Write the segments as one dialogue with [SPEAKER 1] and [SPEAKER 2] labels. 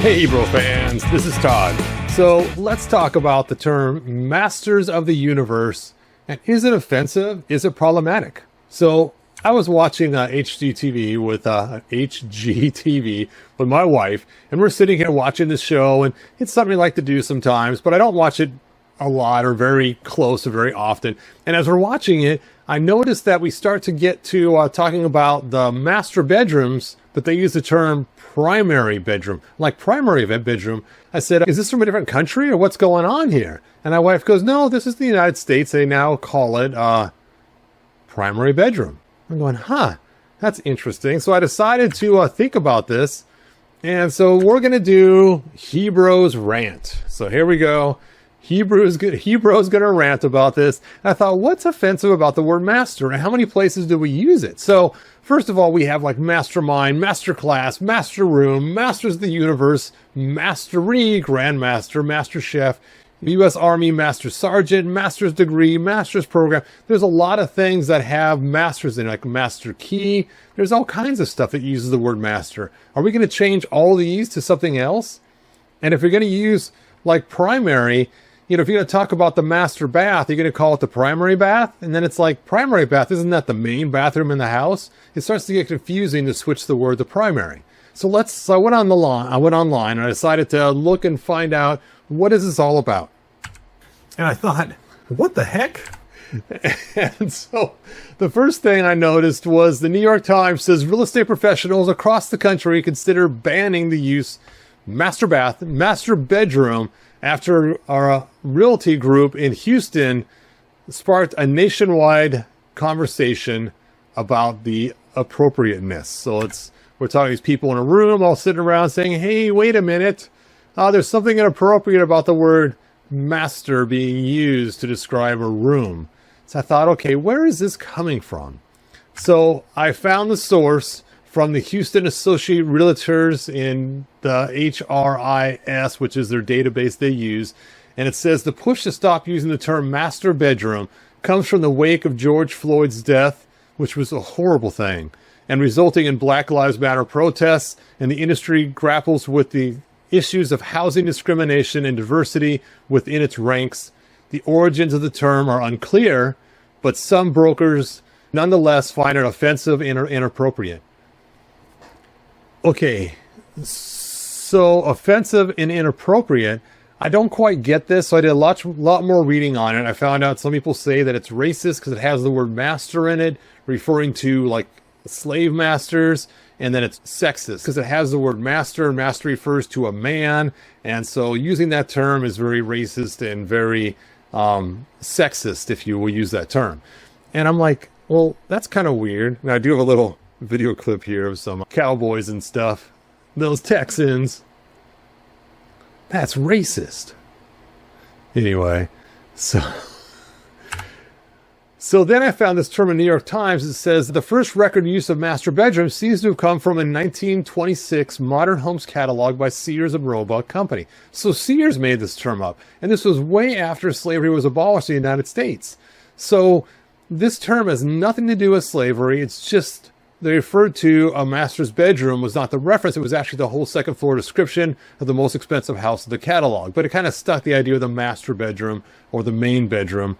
[SPEAKER 1] Hey bro fans, this is Todd. So let's talk about the term masters of the universe. And is it offensive? Is it problematic? So I was watching HGTV with HGTV with my wife, and we're sitting here watching the show, and it's something I like to do sometimes, but I don't watch it a lot or very close or very often. And as we're watching it, I noticed that we start to get to talking about the master bedrooms, but they use the term primary bedroom, like primary bedroom. I said, is this from a different country or what's going on here? And my wife goes, no, this is the United States. They now call it primary bedroom. I'm going, that's interesting. So I decided to think about this. And so we're going to do Hebrew's rant. So here we go. Hebrew's going to rant about this. And I thought, what's offensive about the word master and how many places do we use it? So first of all, we have like mastermind, master class, master room, masters of the universe, mastery, grandmaster, master chef, U.S. Army, master sergeant, master's degree, master's program. There's a lot of things that have masters in it, like master key. There's all kinds of stuff that uses the word master. Are we going to change all these to something else? And if you're going to use like primary, if you're going to talk about the master bath, you're going to call it the primary bath. And then it's like, primary bath, isn't that the main bathroom in the house? It starts to get confusing to switch the word to primary. So I went online and I decided to look and find out, what is this all about? And I thought, what the heck? And so the first thing I noticed was the New York Times says real estate professionals across the country consider banning the use master bath, master bedroom after our realty group in Houston sparked a nationwide conversation about the appropriateness. So we're talking these people in a room all sitting around saying, hey, wait a minute. There's something inappropriate about the word master being used to describe a room. So I thought, okay, where is this coming from? So I found the source from the Houston Associate Realtors in the HRIS, which is their database they use. And it says the push to stop using the term master bedroom comes from the wake of George Floyd's death, which was a horrible thing, and resulting in Black Lives Matter protests. And the industry grapples with the issues of housing discrimination and diversity within its ranks. The origins of the term are unclear, but some brokers nonetheless find it offensive and inappropriate. Okay, so offensive and inappropriate. I don't quite get this, so I did a lot more reading on it. I found out some people say that it's racist because it has the word master in it, referring to like slave masters, and then it's sexist because it has the word master, and master refers to a man, and so using that term is very racist and very sexist, if you will use that term. And I'm like, well, that's kind of weird. And I do have a little video clip here of some cowboys and stuff. Those Texans. That's racist. Anyway, so then I found this term in New York Times. It says the first record use of master bedroom seems to have come from a 1926 Modern Homes catalog by Sears and Roebuck Company. So Sears made this term up, and this was way after slavery was abolished in the United States. So this term has nothing to do with slavery. It's just they referred to a master's bedroom was not the reference. It was actually the whole second floor description of the most expensive house of the catalog. But it kind of stuck the idea of the master bedroom or the main bedroom.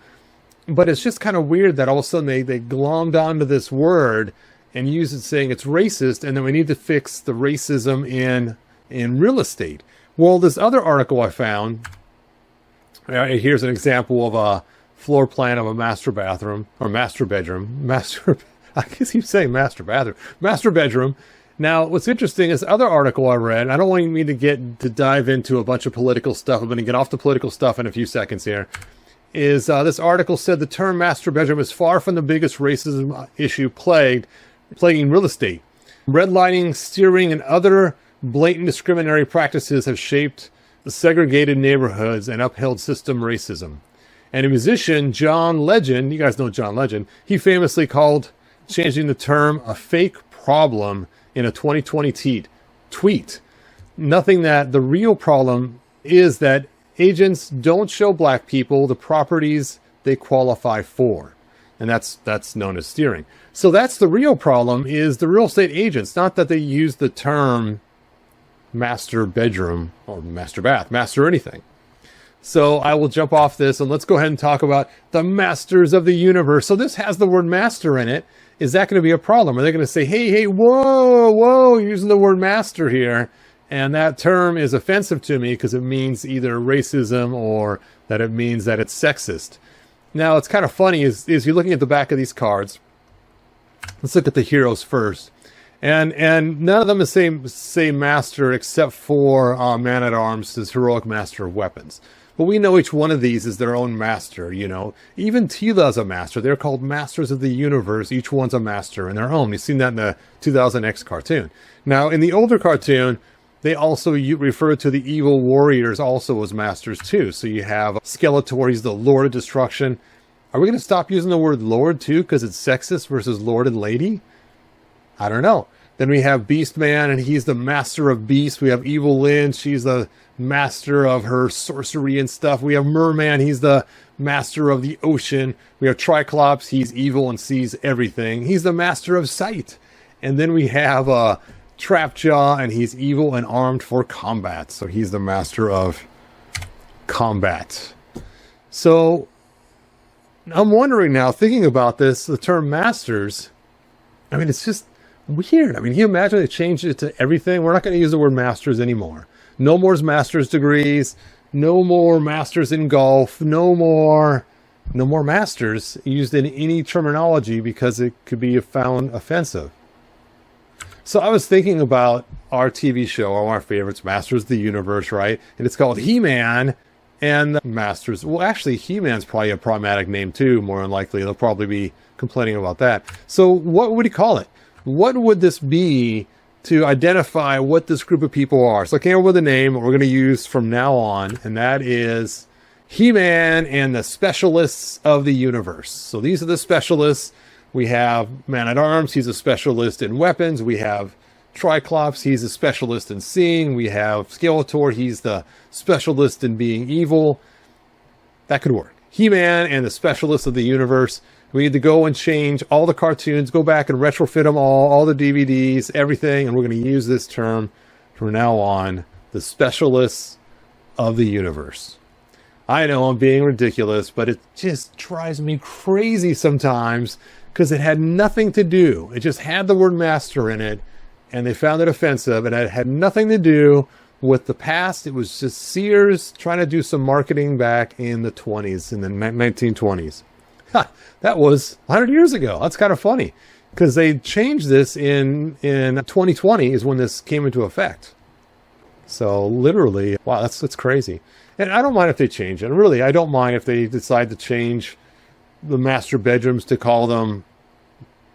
[SPEAKER 1] But it's just kind of weird that all of a sudden they glommed onto this word and used it saying it's racist, and then we need to fix the racism in real estate. Well, this other article I found, here's an example of a floor plan of a master bathroom or master bedroom. I guess you say master bathroom, master bedroom. Now, what's interesting is the other article I read, I don't want me to dive into a bunch of political stuff. I'm going to get off the political stuff in a few seconds here. Is this article said the term master bedroom is far from the biggest racism issue plaguing real estate. Redlining, steering, and other blatant discriminatory practices have shaped the segregated neighborhoods and upheld system racism. And a musician, John Legend, you guys know John Legend, he famously called changing the term a fake problem in a 2020 tweet. Nothing that the real problem is that agents don't show black people the properties they qualify for. And that's known as steering. So that's the real problem, is the real estate agents. Not that they use the term master bedroom or master bath, master anything. So I will jump off this and let's go ahead and talk about the masters of the universe. So this has the word master in it. Is that going to be a problem? Are they going to say, hey, whoa, you're using the word master here? And that term is offensive to me because it means either racism or that it means that it's sexist. Now, it's kind of funny is you're looking at the back of these cards. Let's look at the heroes first. And none of them say master except for Man-at-Arms, his heroic master of weapons. But we know each one of these is their own master, you know. Even Tila's a master. They're called masters of the universe. Each one's a master in their own. You've seen that in the 2000X cartoon. Now, in the older cartoon, they also refer to the evil warriors also as masters too. So you have Skeletor, he's the Lord of Destruction. Are we going to stop using the word Lord too because it's sexist versus Lord and Lady? I don't know. Then we have Beastman, and he's the master of beasts. We have Evil Lynn. She's the master of her sorcery and stuff. We have Merman. He's the master of the ocean. We have Triclops. He's evil and sees everything. He's the master of sight. And then we have Trapjaw, and he's evil and armed for combat. So he's the master of combat. So I'm wondering now, thinking about this, the term masters, I mean, it's just weird. I mean, can you imagine they changed it to everything? We're not going to use the word masters anymore. No more master's degrees. No more masters in golf. No more masters used in any terminology because it could be found offensive. So I was thinking about our TV show, one of our favorites, Masters of the Universe, right? And it's called He-Man and Masters. Well, actually, He-Man's probably a problematic name too, more than likely. They'll probably be complaining about that. So what would he call it? What would this be to identify what this group of people are? So I came up with a name we're going to use from now on, and that is He-Man and the Specialists of the Universe. So these are the specialists. We have Man-at-Arms. He's a specialist in weapons. We have Triclops. He's a specialist in seeing. We have Skeletor. He's the specialist in being evil. That could work. He-Man and the Specialists of the Universe. We need to go and change all the cartoons, go back and retrofit them all the DVDs, everything, and we're going to use this term from now on, the Specialists of the Universe. I know I'm being ridiculous, but it just drives me crazy sometimes because it had nothing to do. It just had the word master in it, and they found it offensive, and it had nothing to do with the past. It was just Sears trying to do some marketing back in the 20s, in the 1920s. That was 100 years ago. That's kind of funny because they changed this in 2020 is when this came into effect. So literally, wow, that's crazy. And I don't mind if they change it. Really, I don't mind if they decide to change the master bedrooms to call them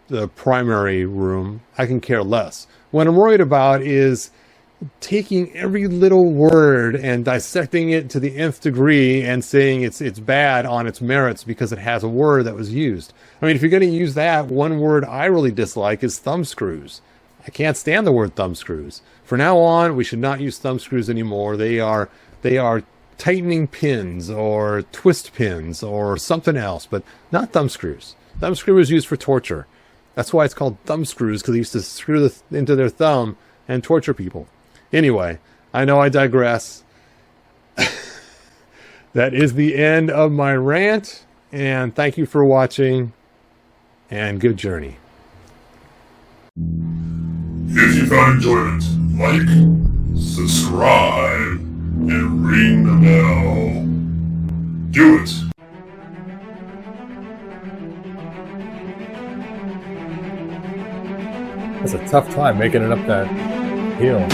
[SPEAKER 1] the primary room. I can care less. What I'm worried about is taking every little word and dissecting it to the nth degree and saying it's bad on its merits because it has a word that was used. I mean, if you're going to use that, one word I really dislike is thumbscrews. I can't stand the word thumbscrews. For now on, we should not use thumbscrews anymore. They are tightening pins or twist pins or something else, but not thumbscrews. Thumbscrew was used for torture. That's why it's called thumbscrews, because they used to screw into their thumb and torture people. Anyway, I know I digress. That is the end of my rant, and thank you for watching, and good journey.
[SPEAKER 2] If you found enjoyment, like, subscribe, and ring the bell. Do it!
[SPEAKER 1] It's a tough time making it up that hill.